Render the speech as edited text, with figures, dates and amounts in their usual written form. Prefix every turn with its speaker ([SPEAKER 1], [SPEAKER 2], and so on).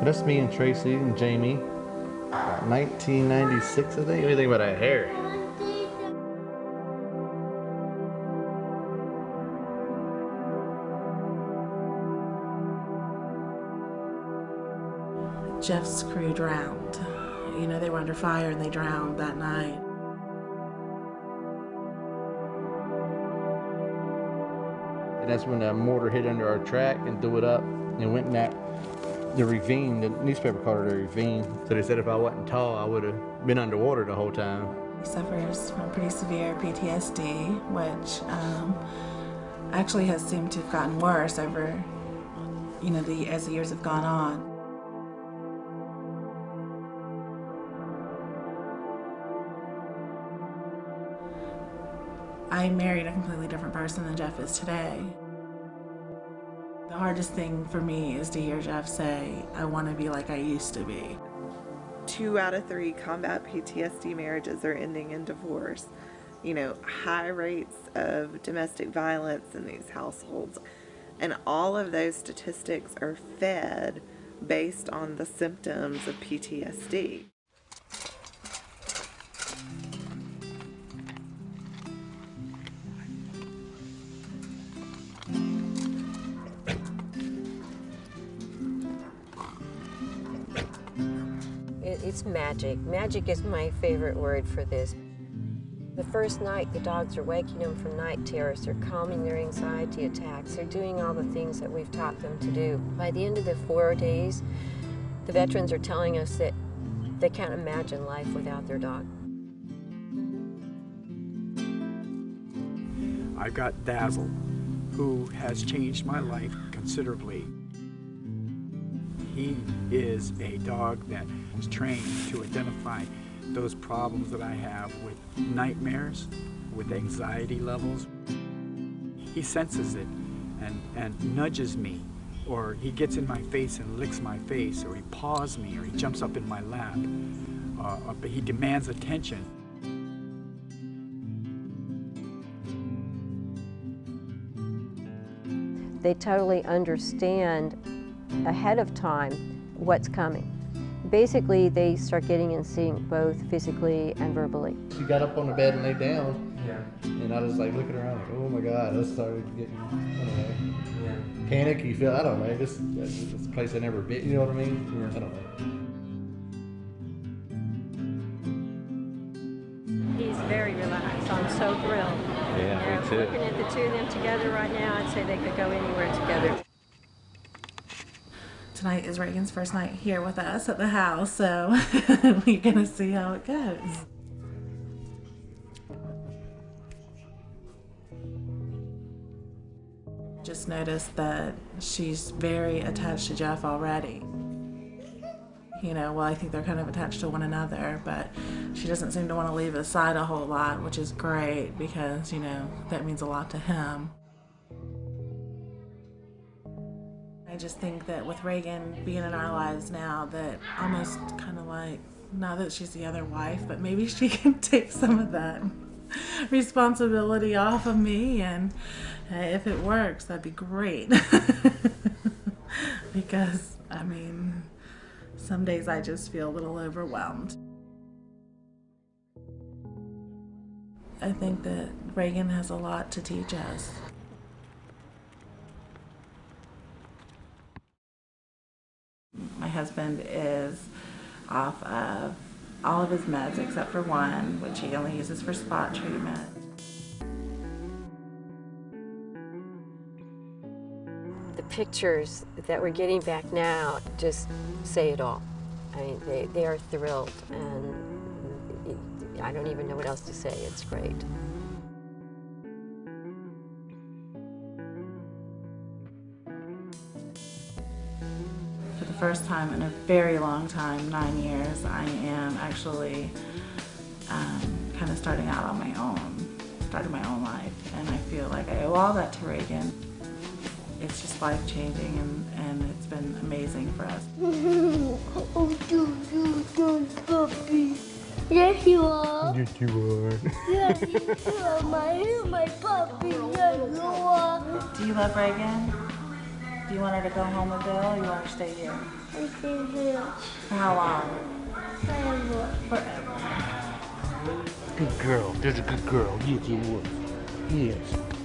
[SPEAKER 1] That's me and Tracy and Jamie. 1996, I think. What do you think about that hair?
[SPEAKER 2] Jeff's crew drowned. You know, they were under fire and they drowned that night.
[SPEAKER 1] And that's when the mortar hit under our track and threw it up and went in the ravine. The newspaper called it a ravine. So they said if I wasn't tall, I would have been underwater the whole time.
[SPEAKER 2] He suffers from pretty severe PTSD, which actually has seemed to have gotten worse over, you know, as the years have gone on. I married a completely different person than Jeff is today. The hardest thing for me is to hear Jeff say, I want to be like I used to be.
[SPEAKER 3] 2 out of 3 combat PTSD marriages are ending in divorce. You know, high rates of domestic violence in these households. And all of those statistics are fed based on the symptoms of PTSD.
[SPEAKER 4] It's magic. Magic is my favorite word for this. The first night, the dogs are waking them from night terrors. They're calming their anxiety attacks. They're doing all the things that we've taught them to do. By the end of the 4 days, the veterans are telling us that they can't imagine life without their dog.
[SPEAKER 5] I've got Dazzle, who has changed my life considerably. He is a dog that is trained to identify those problems that I have with nightmares, with anxiety levels. He senses it and nudges me, or he gets in my face and licks my face, or he paws me, or he jumps up in my lap. But he demands attention.
[SPEAKER 4] They totally understand ahead of time what's coming. Basically, they start getting in sync both physically and verbally.
[SPEAKER 1] She got up on the bed and lay down.
[SPEAKER 6] Yeah.
[SPEAKER 1] And I was like looking around like, oh my God, I started getting, I don't know, panicky feel. I don't know, this place I never been, you know what I mean? Yeah. I don't
[SPEAKER 7] know. He's very relaxed. I'm so thrilled.
[SPEAKER 1] Yeah, me too.
[SPEAKER 7] Looking at the 2 of them together right now, I'd say they could go anywhere together.
[SPEAKER 2] Tonight is Reagan's first night here with us at the house, so we're gonna see how it goes. Just noticed that she's very attached to Jeff already. You know, well, I think they're kind of attached to one another, but she doesn't seem to want to leave his side a whole lot, which is great because, you know, that means a lot to him. I just think that with Reagan being in our lives now, that almost kind of like, not that she's the other wife, but maybe she can take some of that responsibility off of me, and if it works, that'd be great. Because, I mean, some days I just feel a little overwhelmed. I think that Reagan has a lot to teach us. My husband is off of all of his meds except for one, which he only uses for spot treatment.
[SPEAKER 4] The pictures that we're getting back now just say it all. I mean, they are thrilled, and I don't even know what else to say. It's great.
[SPEAKER 2] For the first time in a very long time, 9 years, I am actually kind of starting out on my own, starting my own life, and I feel like I owe all that to Reagan. It's just life-changing, and it's been amazing for us.
[SPEAKER 8] Oh, you puppy. Yes, you are.
[SPEAKER 1] Yes, you are.
[SPEAKER 8] Yes, you are my puppy. Yes, you are.
[SPEAKER 2] Do you love Reagan? Do you want her to go home with Bill or you want her to stay here?
[SPEAKER 8] I stay here
[SPEAKER 2] For how long?
[SPEAKER 8] forever.
[SPEAKER 2] Forever.
[SPEAKER 1] Good girl. There's a good girl. Yes, you would. Yes.